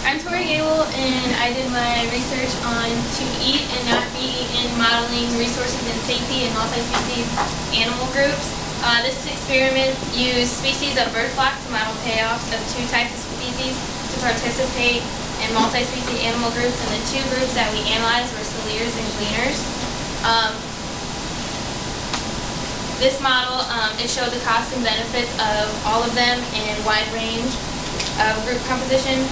I'm Tori Gable, and I did my research on to eat and not be eaten, modeling resources and safety in multi-species animal groups. This experiment used species of bird flock to model payoffs of two types of species to participate in multi-species animal groups, and the two groups that we analyzed were Saliers and Gleaners. This model, it showed the costs and benefits of all of them in a wide range of group composition.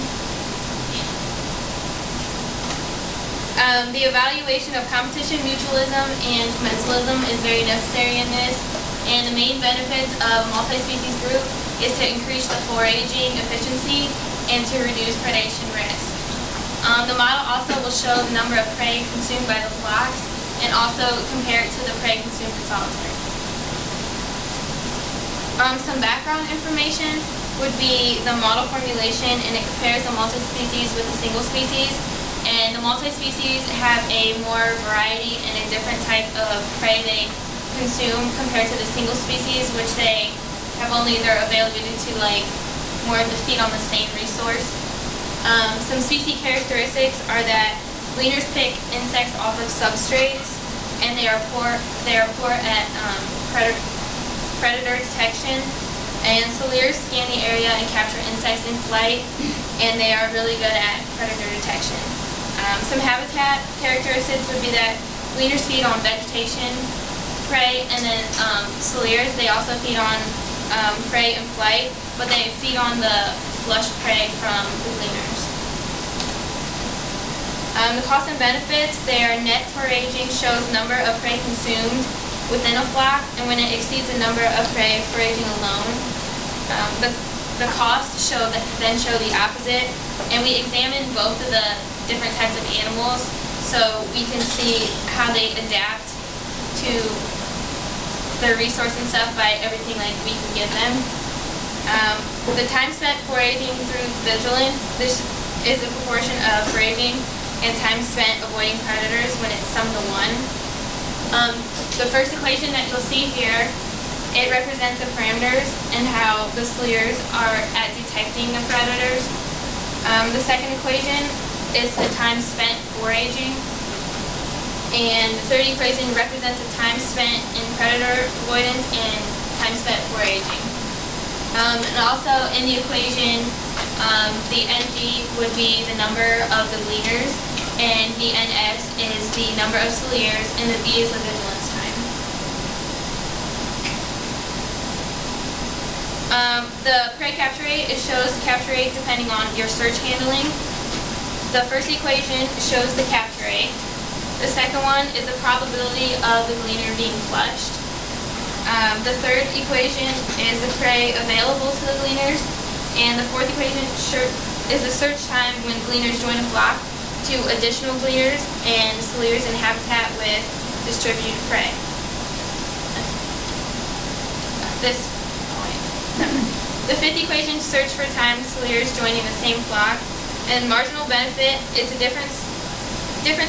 The evaluation of competition, mutualism, and commensalism is very necessary in this, and the main benefits of multi-species group is to increase the foraging efficiency and to reduce predation risk. The model also will show the number of prey consumed by the flocks and also compare it to the prey consumed in solitary. Some background information would be the model formulation, and it compares the multi-species with the single species. And the multi-species have a more variety and a different type of prey they consume compared to the single species, which they have only their availability to more of the feed on the same resource. Some species characteristics are that gleaners pick insects off of substrates, and they are poor at predator detection. And Saliers scan the area and capture insects in flight, and they are really good at predator detection. Some habitat characteristics would be that gleaners feed on vegetation prey, and then Saliers, they also feed on prey in flight, but they feed on the flush prey from the gleaners. The costs and benefits, their net foraging shows number of prey consumed within a flock, and when it exceeds the number of prey foraging alone, the costs then show the opposite, and we examined both of the different types of animals so we can see how they adapt to their resource and stuff by everything we can give them. The time spent foraging through vigilance, this is a proportion of foraging and time spent avoiding predators when it's summed to 1. The first equation that you'll see here, it represents the parameters and how the Saliers are at detecting the predators. The second equation is the time spent foraging, and the third equation represents the time spent in predator avoidance and time spent foraging. And also in the equation, the NG would be the number of the gleaners, and the NS is the number of Saliers, and the V is the vigilance time. The prey capture rate, it shows capture rate depending on your search handling. The first equation shows the capture rate. The second one is the probability of the gleaner being flushed. The third equation is the prey available to the gleaners. And the fourth equation is the search time when gleaners join a flock to additional gleaners and Saliers in habitat with distributed prey. The fifth equation, search for time Saliers joining the same flock. And marginal benefit, it's a difference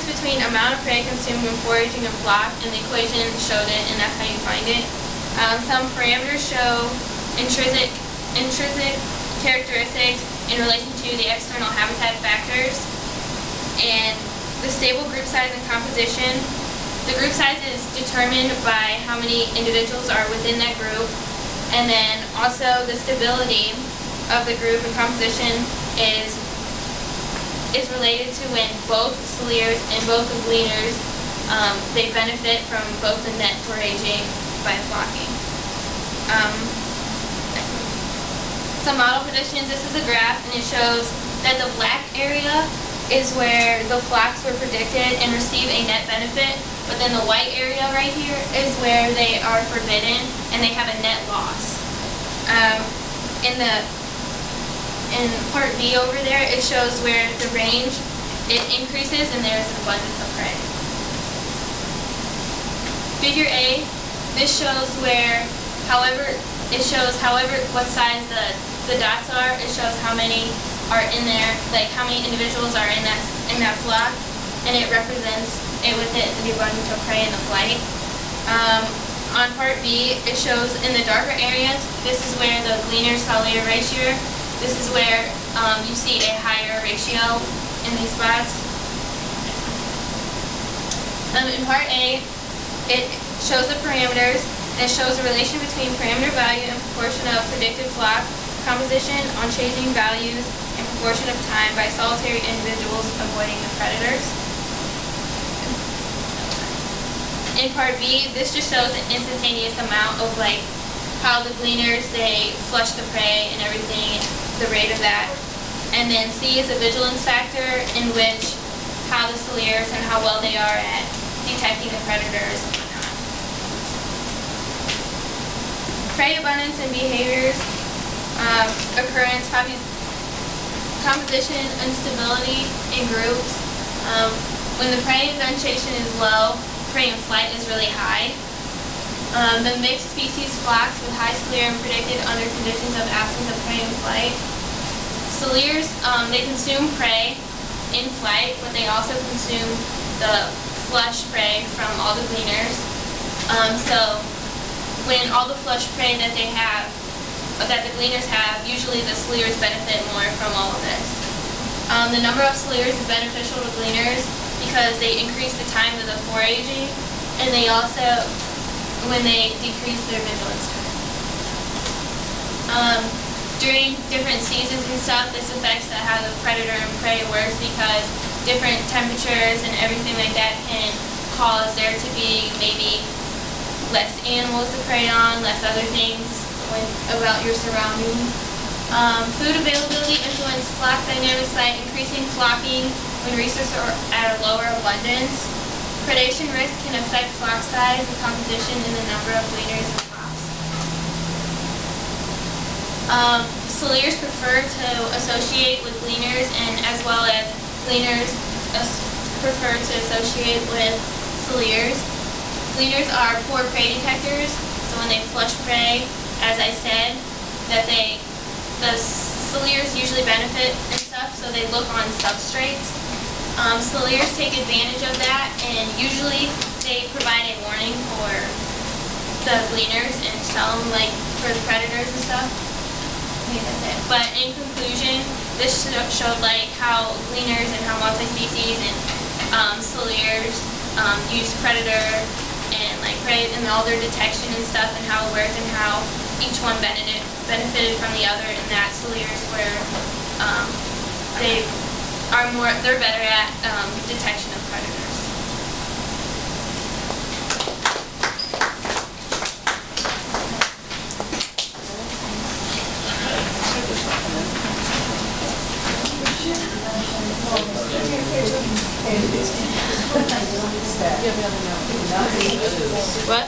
between amount of prey consumed when foraging a flock, and the equation showed it, and that's how you find it. Some parameters show intrinsic characteristics in relation to the external habitat factors, and the stable group size and composition. The group size is determined by how many individuals are within that group, and then also the stability of the group and composition is related to when both Saliers and both the gleaners, they benefit from both the net foraging by flocking. Some model predictions, this is a graph, and it shows that the black area is where the flocks were predicted and receive a net benefit, but then the white area right here is where they are forbidden and they have a net loss. In part B over there, it shows where the range, it increases and there's an abundance of prey. Figure A, this shows however what size the dots are, it shows how many are in there, how many individuals are in that flock, and it represents it with the abundance of prey in the flight. On part B, it shows in the darker areas, this is where the gleaner-Salier ratio This is where you see a higher ratio in these spots. In Part A, it shows the parameters, and it shows the relation between parameter value and proportion of predicted flock composition on changing values and proportion of time by solitary individuals avoiding the predators. In Part B, this just shows an instantaneous amount of like how the gleaners, they flush the prey and everything, the rate of that. And then C is a vigilance factor, in which how the Celieres and how well they are at detecting the predators and whatnot. Prey abundance and behaviors, occurrence, composition, and stability in groups. When the prey eventuation is low, prey in flight is really high. The mixed species flocks with high Celiere and predicted under conditions of absence of prey in flight. Celieres, they consume prey in flight, but they also consume the flush prey from all the gleaners. So when all the flush prey that they have, that the gleaners have, usually the Celieres benefit more from all of this. The number of Celieres is beneficial to gleaners because they increase the time of the foraging, and they also, when they decrease their vigilance time. During different seasons and stuff, this affects how the predator and prey works, because different temperatures and everything like that can cause there to be maybe less animals to prey on, less other things about your surroundings. Food availability influences flock dynamics by increasing flocking when resources are at a lower abundance. Predation risk can affect flock size and composition in the number of gleaners and flocks. Celieres prefer to associate with gleaners, and as well as gleaners prefer to associate with Celieres. Gleaners are poor prey detectors, so when they flush prey, as I said, that the Celieres usually benefit and stuff, so they look on substrates. Celieres take advantage of that, and usually they provide a warning for the gleaners and tell them, like, for the predators and stuff. I think that's it. But in conclusion, this showed like how gleaners and how multi-species and Celieres use predator and like prey and all their detection and stuff, and how it worked, and how each one benefited from the other, and that Celieres were they're better at detection of predators. What?